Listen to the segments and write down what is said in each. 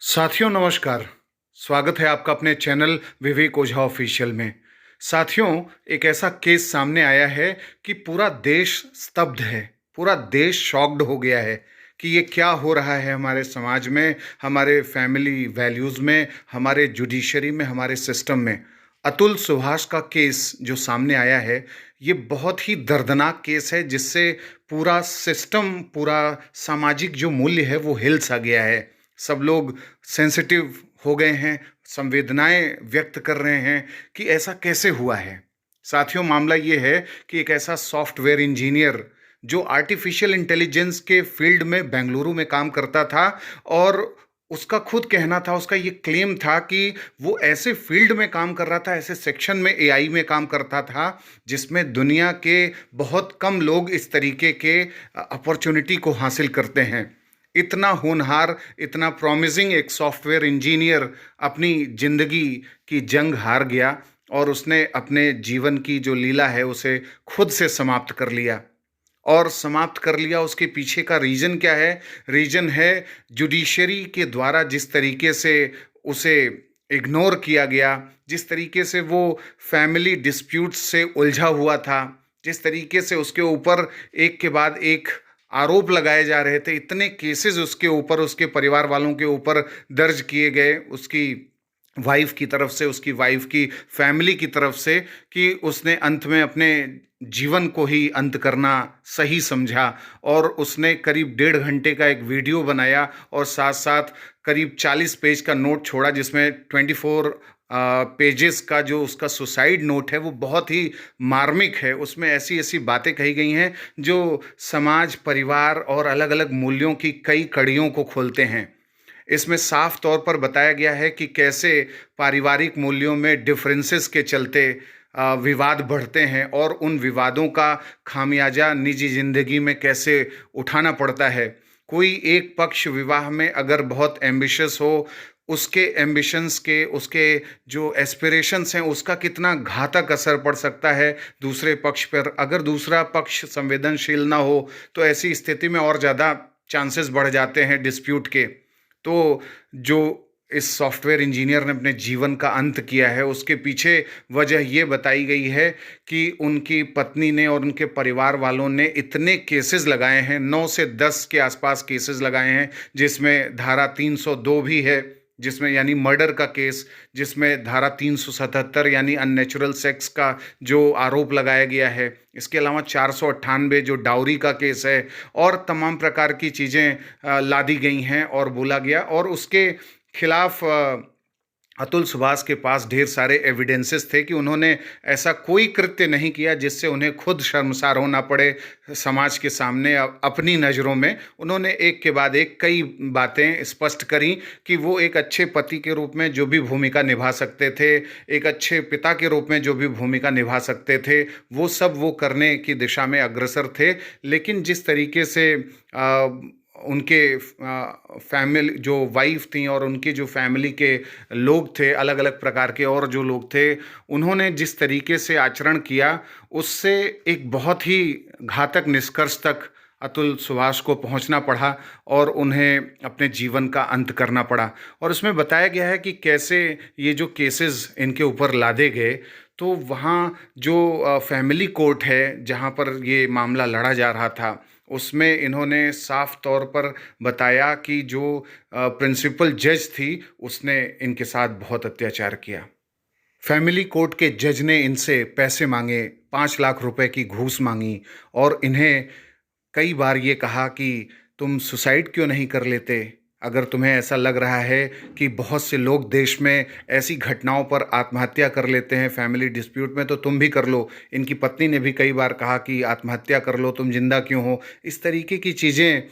साथियों नमस्कार। स्वागत है आपका अपने चैनल विवेक ओझा ऑफिशियल में। साथियों, एक ऐसा केस सामने आया है कि पूरा देश स्तब्ध है, पूरा देश शॉक्ड हो गया है कि ये क्या हो रहा है हमारे समाज में, हमारे फैमिली वैल्यूज़ में, हमारे जुडिशरी में, हमारे सिस्टम में। अतुल सुभाष का केस जो सामने आया है, ये बहुत ही दर्दनाक केस है जिससे पूरा सिस्टम, पूरा सामाजिक जो मूल्य है वो हिल सा गया है। सब लोग सेंसिटिव हो गए हैं, संवेदनाएं व्यक्त कर रहे हैं कि ऐसा कैसे हुआ है। साथियों, मामला ये है कि एक ऐसा सॉफ्टवेयर इंजीनियर जो आर्टिफिशियल इंटेलिजेंस के फील्ड में बेंगलुरु में काम करता था, और उसका खुद कहना था, उसका ये क्लेम था कि वो ऐसे फील्ड में काम कर रहा था, ऐसे सेक्शन में एआई में काम करता था जिसमें दुनिया के बहुत कम लोग इस तरीके के अपॉर्चुनिटी को हासिल करते हैं। इतना होनहार, इतना प्रॉमिसिंग एक सॉफ्टवेयर इंजीनियर अपनी ज़िंदगी की जंग हार गया और उसने अपने जीवन की जो लीला है उसे खुद से समाप्त कर लिया। और समाप्त कर लिया, उसके पीछे का रीज़न क्या है? रीज़न है जुडिशरी के द्वारा जिस तरीके से उसे इग्नोर किया गया, जिस तरीके से वो फैमिली डिस्प्यूट्स से उलझा हुआ था, जिस तरीके से उसके ऊपर एक के बाद एक आरोप लगाए जा रहे थे। इतने केसेस उसके ऊपर, उसके परिवार वालों के ऊपर दर्ज किए गए, उसकी वाइफ की तरफ से, उसकी वाइफ की फैमिली की तरफ से, कि उसने अंत में अपने जीवन को ही अंत करना सही समझा। और उसने करीब 1.5 घंटे का एक वीडियो बनाया और साथ साथ करीब 40 पेज का नोट छोड़ा, जिसमें 24 पेजेस का जो उसका सुसाइड नोट है वो बहुत ही मार्मिक है। उसमें ऐसी ऐसी बातें कही गई हैं जो समाज, परिवार और अलग अलग मूल्यों की कई कड़ियों को खोलते हैं। इसमें साफ तौर पर बताया गया है कि कैसे पारिवारिक मूल्यों में डिफरेंसेस के चलते विवाद बढ़ते हैं और उन विवादों का खामियाजा निजी ज़िंदगी में कैसे उठाना पड़ता है। कोई एक पक्ष विवाह में अगर बहुत एम्बिशियस हो, उसके एम्बिशंस के, उसके जो एस्पिरेशंस हैं, उसका कितना घातक असर पड़ सकता है दूसरे पक्ष पर। अगर दूसरा पक्ष संवेदनशील ना हो तो ऐसी स्थिति में और ज़्यादा चांसेस बढ़ जाते हैं डिस्प्यूट के। तो जो इस सॉफ्टवेयर इंजीनियर ने अपने जीवन का अंत किया है, उसके पीछे वजह ये बताई गई है कि उनकी पत्नी ने और उनके परिवार वालों ने इतने केसेस लगाए हैं, 9 से 10 के आसपास केसेस लगाए हैं, जिसमें धारा 302 भी है, जिसमें यानी मर्डर का केस, जिसमें धारा 377 यानी अननेचुरल सेक्स का जो आरोप लगाया गया है। इसके अलावा 498 जो डाउरी का केस है, और तमाम प्रकार की चीज़ें लादी गई हैं और बोला गया। और उसके खिलाफ अतुल सुभाष के पास ढेर सारे एविडेंसेस थे कि उन्होंने ऐसा कोई कृत्य नहीं किया जिससे उन्हें खुद शर्मसार होना पड़े समाज के सामने। अपनी नज़रों में उन्होंने एक के बाद एक कई बातें स्पष्ट करी कि वो एक अच्छे पति के रूप में जो भी भूमिका निभा सकते थे, एक अच्छे पिता के रूप में जो भी भूमिका निभा सकते थे, वो सब वो करने की दिशा में अग्रसर थे। लेकिन जिस तरीके से उनके फैमिली जो वाइफ थी और उनकी जो फैमिली के लोग थे, अलग अलग प्रकार के और जो लोग थे, उन्होंने जिस तरीके से आचरण किया, उससे एक बहुत ही घातक निष्कर्ष तक अतुल सुभाष को पहुंचना पड़ा और उन्हें अपने जीवन का अंत करना पड़ा। और उसमें बताया गया है कि कैसे ये जो केसेस इनके ऊपर लादे गए, तो वहाँ जो फैमिली कोर्ट है जहाँ पर ये मामला लड़ा जा रहा था, उसमें इन्होंने साफ तौर पर बताया कि जो प्रिंसिपल जज थी उसने इनके साथ बहुत अत्याचार किया। फैमिली कोर्ट के जज ने इनसे पैसे मांगे, 5 लाख रुपए की घूस मांगी, और इन्हें कई बार ये कहा कि तुम सुसाइड क्यों नहीं कर लेते। अगर तुम्हें ऐसा लग रहा है कि बहुत से लोग देश में ऐसी घटनाओं पर आत्महत्या कर लेते हैं फैमिली डिस्प्यूट में, तो तुम भी कर लो। इनकी पत्नी ने भी कई बार कहा कि आत्महत्या कर लो, तुम जिंदा क्यों हो। इस तरीके की चीज़ें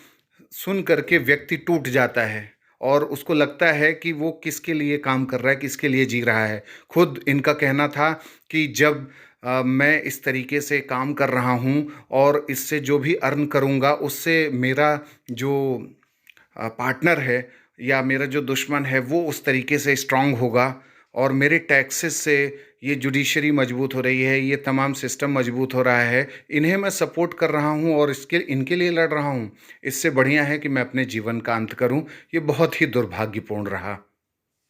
सुन करके व्यक्ति टूट जाता है और उसको लगता है कि वो किसके लिए काम कर रहा है, किसके लिए जी रहा है। खुद इनका कहना था कि जब मैं इस तरीके से काम कर रहा हूँ और इससे जो भी अर्न करूँगा उससे मेरा जो पार्टनर है या मेरा जो दुश्मन है वो उस तरीके से स्ट्रांग होगा, और मेरे टैक्सेस से ये जुडिशरी मजबूत हो रही है, ये तमाम सिस्टम मजबूत हो रहा है, इन्हें मैं सपोर्ट कर रहा हूँ और इनके लिए लड़ रहा हूँ। इससे बढ़िया है कि मैं अपने जीवन का अंत करूँ। ये बहुत ही दुर्भाग्यपूर्ण रहा।